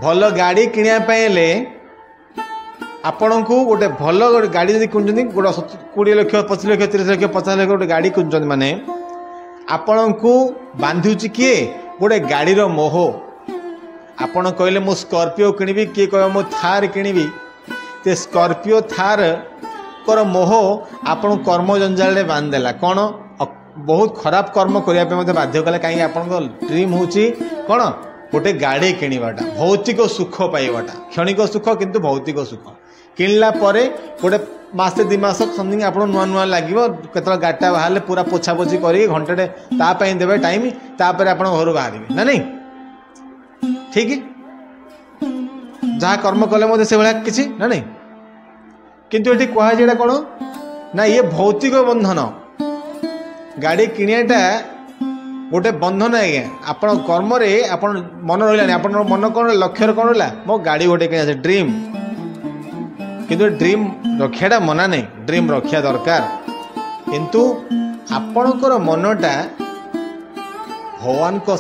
भल गाड़ी किनापे आपण को गोटे भल गाड़ी जब किणुच्च गोटे 20 लाख 25 लाख 30 लाख 50 लाख गोटे गाड़ी किणुच्च माने आपण को बांधुची किए गोटे गाड़ीर मोह। आपण कहले मु स्कॉर्पियो किनिबी किए कह मु थार किनिबी ते स्कॉर्पियो थार कर मोह आपण कर्म जंजाल बांधदेला कौन बहुत खराब कर्म करने बाध्य कला कहीं आप ड्रीम हूँ कौन गोटे गाड़ी किणवाटा भौतिक सुख पाइबाटा क्षणिक सुख किंतु भौतिक सुख किणला गोटे मसे 2 मास समथिंग आप नुआ नुआ लगे केत गाड़ीटा बाहर पूरा पोछापोछि कर घंटे तापाई देवे टाइम तापर आप घर बाहर ना नहीं ठीक जहाँ कर्म कले से भाया किसी ना नहीं किंतु ये कहुए कौन ना ये भौतिक बंधन गाड़ी किणियाटा गोटे बंधन आज्ञा आप कर्म आप मन रहा आप मन कौन लक्ष्य कौन रहा मो गाड़ी गोटे कि ड्रीम किंतु ड्रीम रखाटा मना नहीं ड्रीम रखा दरकार किंतु आपणकर मनटा भगवान को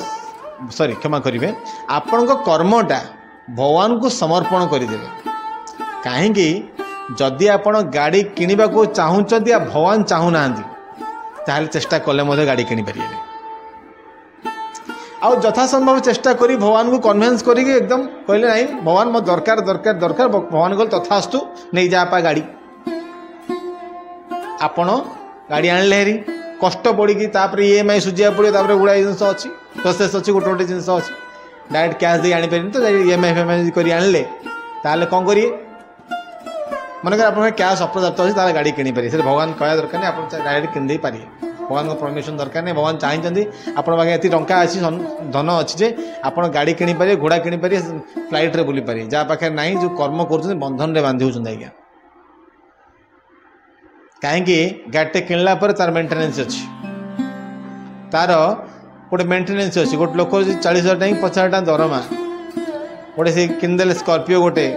सॉरी क्षमा करेंगे आपण कर्मटा भगवान को समर्पण करदे कहीं जदि आप गाड़ी किणवा को चाहूँगी भगवान चाहूना ताहले चेष्टा कले गाड़ी किनीपर आ यथासंभव चेष्टा करी भगवान को कन्विन्स करी एकदम कहले नहीं भगवान मो दरकार दरकार दरकार भगवान को तथास्तु नहीं जापा गाड़ी आपण गाड़ी आणले हेरी कष्ट पड़ी EMI सुझा पड़ो गुड़ाई जिन अच्छी प्रोसेस अच्छी गोटे गोटे जिन अच्छी डायरेक्ट कैश दे आनी पारे तो EMI फेमाई कर आणले ताहले कौन करिए मनकर आप कैश अपर्याप्त अच्छे गाड़ी किनीपारे से भगवान कह दरकार नहीं आप डायरेक्ट किन पारे भगवान को परमिशन दरकार नहीं भगवान चाहते आप ये टंका अच्छी धन अच्छी जे आप गाड़ी किनीपारे घोड़ा किनीपारे फ्लाइट रे बुली पारे जहाँ पाखे ना जो कर्म कर बंधन में बांधि आज्ञा कहीं गाड़ीटे किणला तार मेन्टेनेंस अच्छी तार गोटे मेन्टेनेंस अच्छी गोटे लोक 40,000 टଙ୍କା 50,000 टଙ୍କା दरमा गोटे से किनदे स्कॉर्पियो गोटे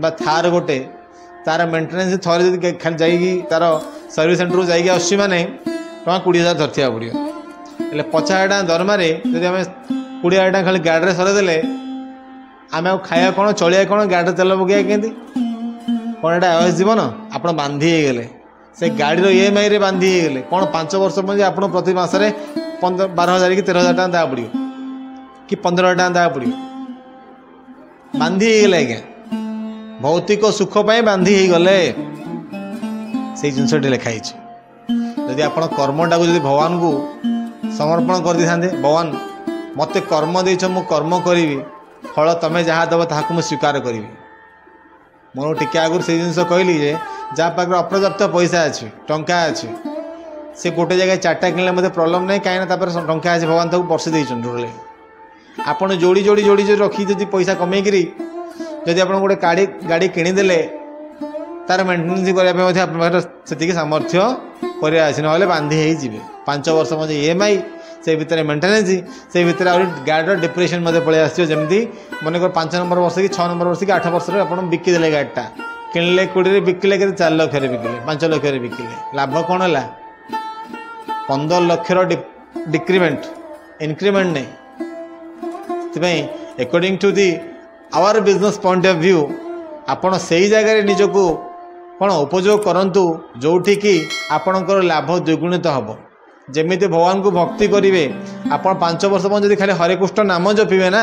बा थार गोटे तार मेन्टेनेंस थोड़े जब खाली जाइए तार सर्विस सेंटर जाइए आसी मैंने 20,000 धरती पड़ो 50,000 टଙ୍କା दरमारे जब आम 20,000 टଙ୍କା खाली गाड़ी में सरदेले आम खाया कौन चलिया कौन गाड़ी तेल पकड़ा केंती कौन एटा आवास जीवन आप बांधि गले से गाड़ीर EMI रे बांधि गले कौन 5 वर्ष पर आप प्रति मसरे 12,000 कि 13,000 टଙ୍କା देवा पड़ो कि 15,000 टଙ୍କା देवा पड़ो बांधि गले आज्ञा भौतिक सुख पाई बांधि गले से जिनसटी लिखाई जदि आप कर्मटा को भगवान को समर्पण कर दी था भगवान मत कर्म दे मु कर्म करी फल तुम्हें जहाँ दब ताक स्वीकार करी मोर टिके आगुरी से जिन कहली जहाँ पाखे अपर्याप्त पैसा अच्छी टंका अच्छी से गोटे जगह 4टा किणले मत प्रॉब्लम नहीं कहीं टंका अच्छे भगवान तक बर्षे देते आपड़ जोड़ी जोड़ी जोड़ी जो रखी जब पैसा कमेकरी जदि आप गोटे गाड़ी किणीदे तार मेन्टेनेंस करने से सामर्थ्य कर बांधि जी 5 वर्ष मजे EMI से भितर मेन्टेनेंस से भितर गाड़ी डिप्रेशन मत पलि आसमी मनकर 5 नंबर वर्ष कि 6 नंबर वर्ष कि 8 वर्ष आप बिकिदे गाड़ीटा किणले 20 बिकिले के 4 लाख बिकिले 5 लाख बिकिले लाभ कौन है 15 लाख डिक्रीमेंट इनक्रीमेंट नहीं according to the our business point of view आपण से जगह निजको कौन उपयोग करंतु जोठी कि आपणकर लाभ द्विगुणित हम जमी भगवान को भक्ति करेंगे आप 5 वर्ष पर खाली हरे कृष्ण नाम जपिबे ना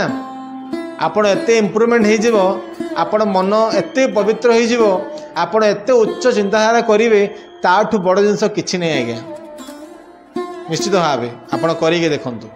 आपण एते इम्प्रूवमेंट हो आपण मन एते पवित्र हो आपण एते उच्च चिंताधारा करेंगे ताठू बड़ जिनस किसी नहीं आज्ञा निश्चित भाव आप करके देखंतु।